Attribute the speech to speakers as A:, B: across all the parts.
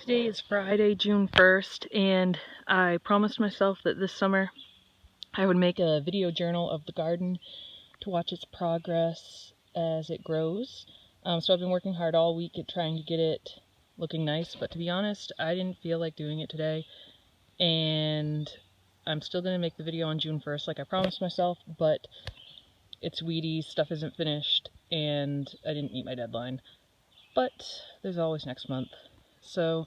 A: Today is Friday, June 1st, and I promised myself that this summer I would make a video journal of the garden to watch its progress as it grows. So I've been working hard all week at trying to get it looking nice, but to be honest, I didn't feel like doing it today, and I'm still going to make the video on June 1st like I promised myself, but it's weedy, stuff isn't finished, and I didn't meet my deadline. But there's always next month. So,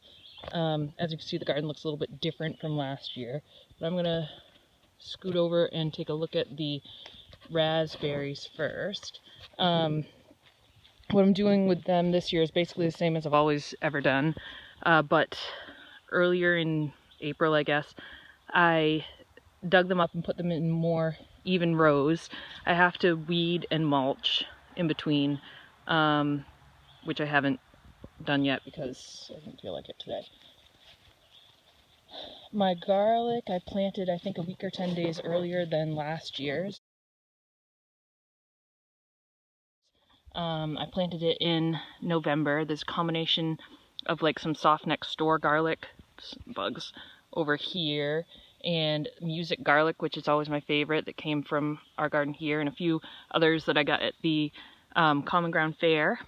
A: as you can see, the garden looks a little bit different from last year. But I'm going to scoot over and take a look at the raspberries first. What I'm doing with them this year is basically the same as I've always ever done. But earlier in April, I guess, I dug them up and put them in more even rows. I have to weed and mulch in between, which I haven't done yet because I didn't feel like it today. My garlic I planted I think a week or 10 days earlier than last year's. I planted it in November. There's a combination of like some soft neck store garlic, bugs over here, and music garlic, which is always my favorite, that came from our garden here, and a few others that I got at the Common Ground Fair.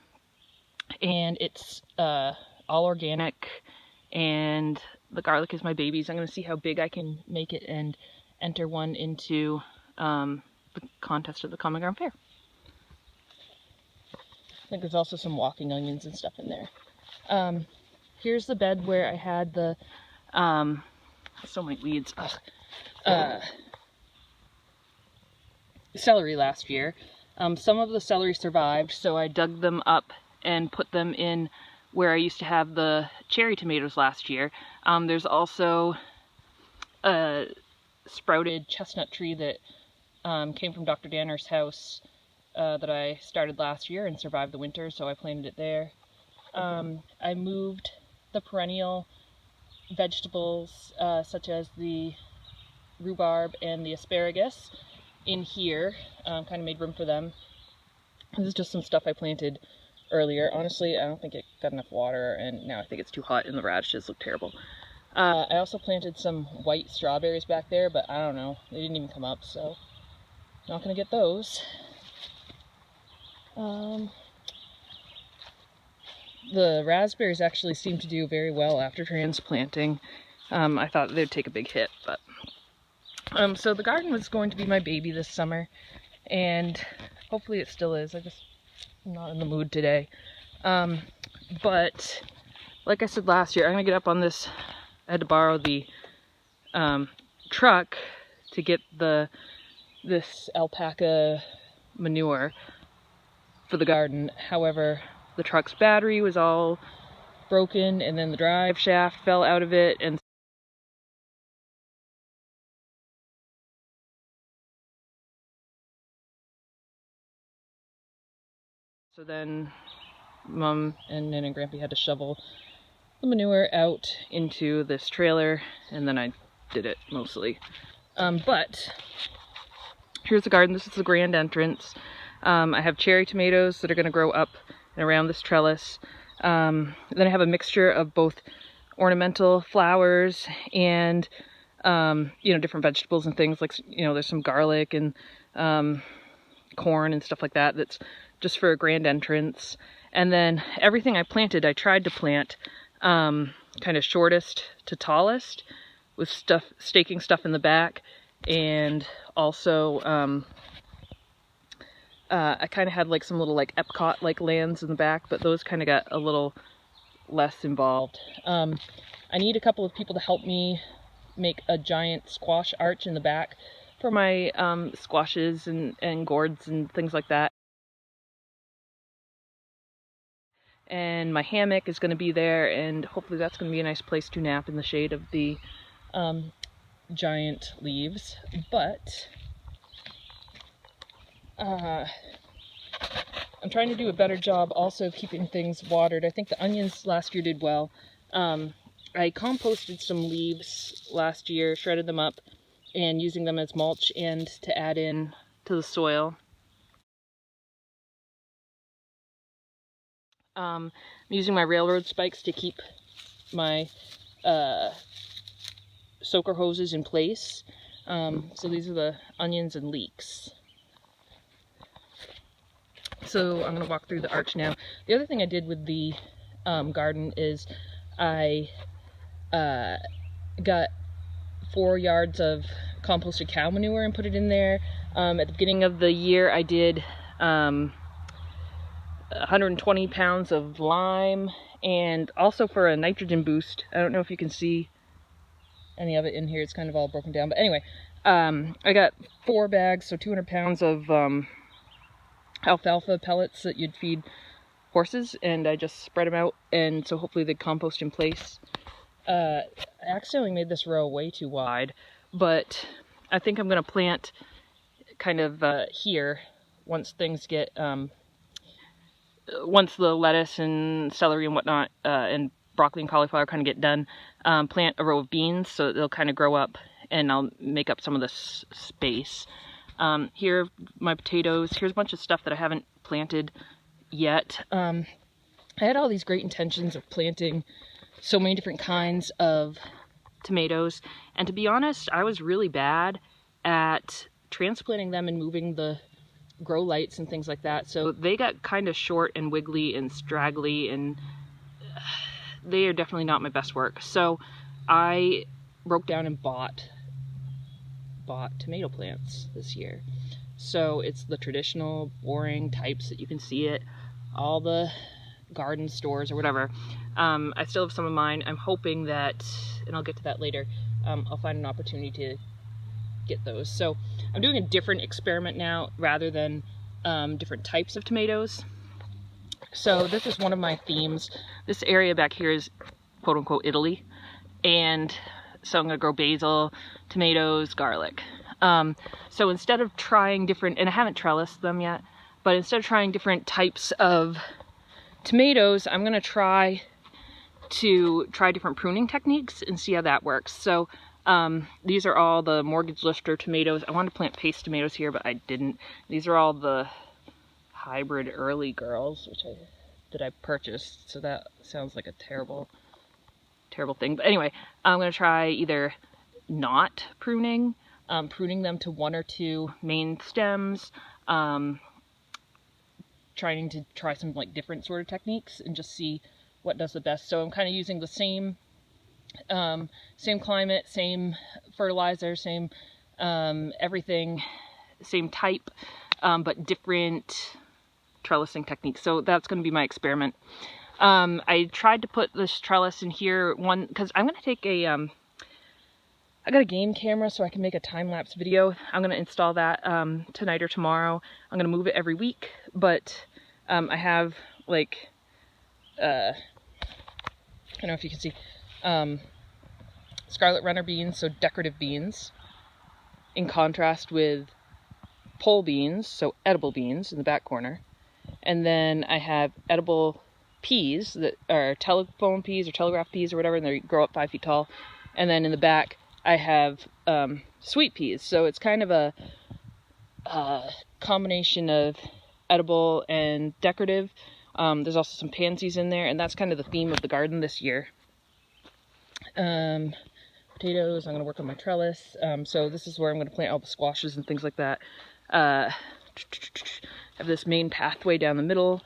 A: And it's all organic, and the garlic is my babies. I'm going to see how big I can make it and enter one into the contest at the Common Ground Fair. I think there's also some walking onions and stuff in there. Here's the bed where I had the, so many weeds, celery last year. Some of the celery survived, so I dug them up and put them in where I used to have the cherry tomatoes last year. There's also a sprouted chestnut tree that came from Dr. Danner's house that I started last year and survived the winter, so I planted it there. I moved the perennial vegetables such as the rhubarb and the asparagus in here, kind of made room for them. This is just some stuff I planted earlier. Honestly, I don't think it got enough water, and now I think it's too hot and the radishes look terrible. I also planted some white strawberries back there, but I don't know, they didn't even come up, so not gonna get those. The raspberries actually seem to do very well after transplanting. I thought they'd take a big hit, but so the garden was going to be my baby this summer, and hopefully it still is. I'm not in the mood today. But like I said last year, I'm gonna get up on this. I had to borrow the truck to get this alpaca manure for the garden. However, the truck's battery was all broken, and then the drive shaft fell out of it, and so then Mom and Nan and Grampy had to shovel the manure out into this trailer, and then I did it mostly. But here's the garden. This is the grand entrance. I have cherry tomatoes that are going to grow up and around this trellis. Then I have a mixture of both ornamental flowers and different vegetables and things, like there's some garlic and corn and stuff like that that's just for a grand entrance. And then everything I planted, I tried to plant kind of shortest to tallest, with staking stuff in the back, and also I kind of had like some little like Epcot like lands in the back, but those kind of got a little less involved. I need a couple of people to help me make a giant squash arch in the back for my squashes and gourds and things like that. And my hammock is going to be there, and hopefully that's going to be a nice place to nap in the shade of the giant leaves. But I'm trying to do a better job also keeping things watered. I think the onions last year did well. I composted some leaves last year, shredded them up, and using them as mulch and to add in to the soil. I'm using my railroad spikes to keep my soaker hoses in place. So these are the onions and leeks. So I'm going to walk through the arch now. The other thing I did with the garden is I got 4 yards of composted cow manure and put it in there. At the beginning of the year I did 120 pounds of lime, and also for a nitrogen boost, I don't know if you can see any of it in here, it's kind of all broken down, but anyway, I got 4 bags, so 200 pounds of alfalfa pellets that you'd feed horses, and I just spread them out, and so hopefully they compost in place. I accidentally made this row way too wide, but I think I'm going to plant kind of here once things get, once the lettuce and celery and whatnot, and broccoli and cauliflower kind of get done, plant a row of beans so that they'll kind of grow up, and I'll make up some of this space. Here, my potatoes. Here's a bunch of stuff that I haven't planted yet. I had all these great intentions of planting so many different kinds of tomatoes, and to be honest, I was really bad at transplanting them and moving the grow lights and things like that, so they got kind of short and wiggly and straggly, and they are definitely not my best work. So I broke down and bought tomato plants this year. So it's the traditional boring types that you can see at all the garden stores or whatever. I still have some of mine. I'm hoping that, and I'll get to that later, I'll find an opportunity to get those. So I'm doing a different experiment now rather than different types of tomatoes. So this is one of my themes. This area back here is quote unquote Italy, and so I'm going to grow basil, tomatoes, garlic. So instead of trying different, and I haven't trellised them yet, but instead of trying different types of tomatoes, I'm going to try different pruning techniques and see how that works. So these are all the mortgage lifter tomatoes. I wanted to plant paste tomatoes here, but I didn't. These are all the hybrid early girls, that I purchased, so that sounds like a terrible thing. But anyway, I'm going to try either not pruning, pruning them to 1 or 2 main stems, trying to try some like different sort of techniques and just see what does the best. So I'm kind of using the same climate, same fertilizer, same everything, same type, but different trellising techniques. So that's going to be my experiment. I tried to put this trellis in here because I'm going to take a I got a game camera so I can make a time-lapse video. I'm going to install that tonight or tomorrow. I'm going to move it every week, but I have like I don't know if you can see scarlet runner beans, so decorative beans, in contrast with pole beans, so edible beans in the back corner. And then I have edible peas that are telephone peas or telegraph peas or whatever, and they grow up 5 feet tall. And then in the back I have sweet peas, so it's kind of a combination of edible and decorative. There's also some pansies in there, and that's kind of the theme of the garden this year. Potatoes, I'm going to work on my trellis. So this is where I'm going to plant all the squashes and things like that. Have this main pathway down the middle.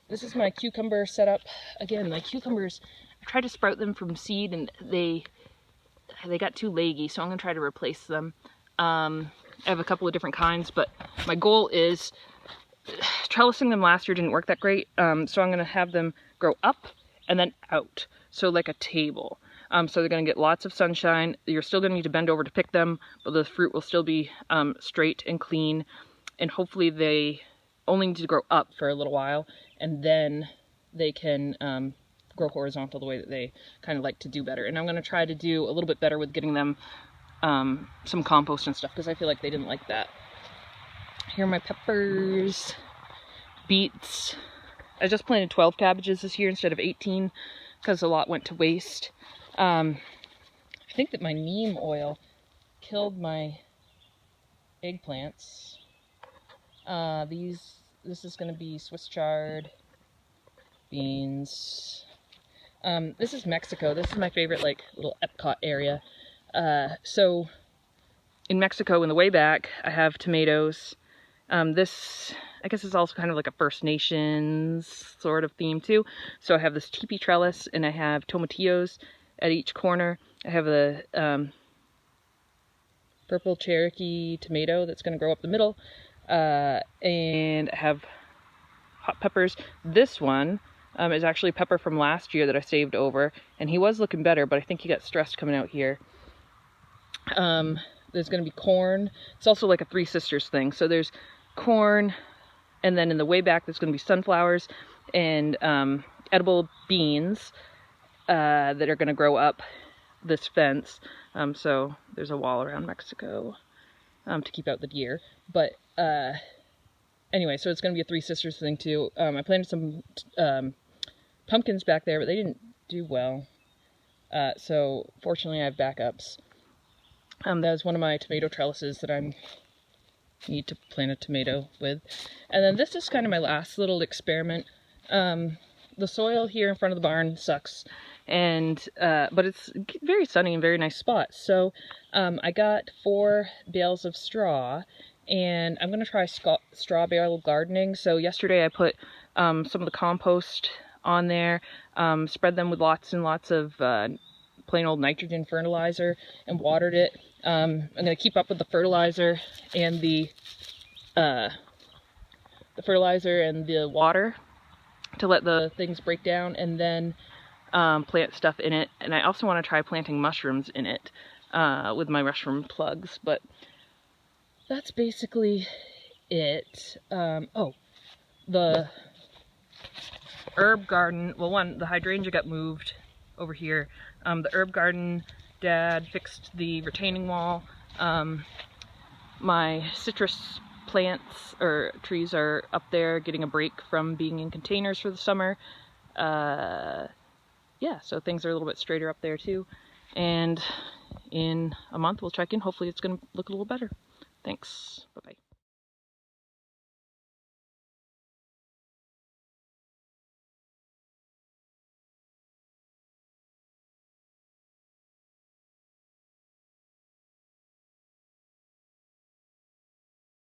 A: This is my cucumber setup. Again, my cucumbers, I tried to sprout them from seed and they got too leggy, so I'm going to try to replace them. I have a couple of different kinds, but my goal is, trellising them last year didn't work that great, so I'm going to have them grow up and then out, so like a table. So they're going to get lots of sunshine. You're still going to need to bend over to pick them, but the fruit will still be straight and clean, and hopefully they only need to grow up for a little while, and then they can grow horizontal the way that they kind of like to do better. And I'm going to try to do a little bit better with getting them some compost and stuff, because I feel like they didn't like that. Here are my peppers, beets. I just planted 12 cabbages this year instead of 18 because a lot went to waste. I think that my neem oil killed my eggplants. This is going to be Swiss chard, beans. This is Mexico. This is my favorite, like, little Epcot area. So in Mexico, in the way back, I have tomatoes. This, I guess, is also kind of like a First Nations sort of theme too. So I have this teepee trellis, and I have tomatillos at each corner. I have the purple Cherokee tomato that's going to grow up the middle, and I have hot peppers. This one is actually pepper from last year that I saved over, and he was looking better, but I think he got stressed coming out here. There's going to be corn. It's also like a Three Sisters thing. So there's corn, and then in the way back there's going to be sunflowers and edible beans that are going to grow up this fence. So there's a wall around Mexico to keep out the deer. But anyway, so it's going to be a Three Sisters thing too. I planted some pumpkins back there, but they didn't do well. So fortunately I have backups. That was one of my tomato trellises that I need to plant a tomato with. And then this is kind of my last little experiment. The soil here in front of the barn sucks, and but it's very sunny and very nice spot. So I got 4 bales of straw, and I'm going to try straw bale gardening. So yesterday I put some of the compost on there, spread them with lots and lots of plain old nitrogen fertilizer, and watered it. I'm going to keep up with the fertilizer and the water to let the things break down, and then plant stuff in it. And I also want to try planting mushrooms in it with my mushroom plugs. But that's basically it. Oh, the herb garden. Well, the hydrangea got moved over here. The herb garden, Dad fixed the retaining wall. My citrus plants or trees are up there getting a break from being in containers for the summer. Yeah, so things are a little bit straighter up there too. And in a month we'll check in. Hopefully it's going to look a little better. Thanks. Bye-bye.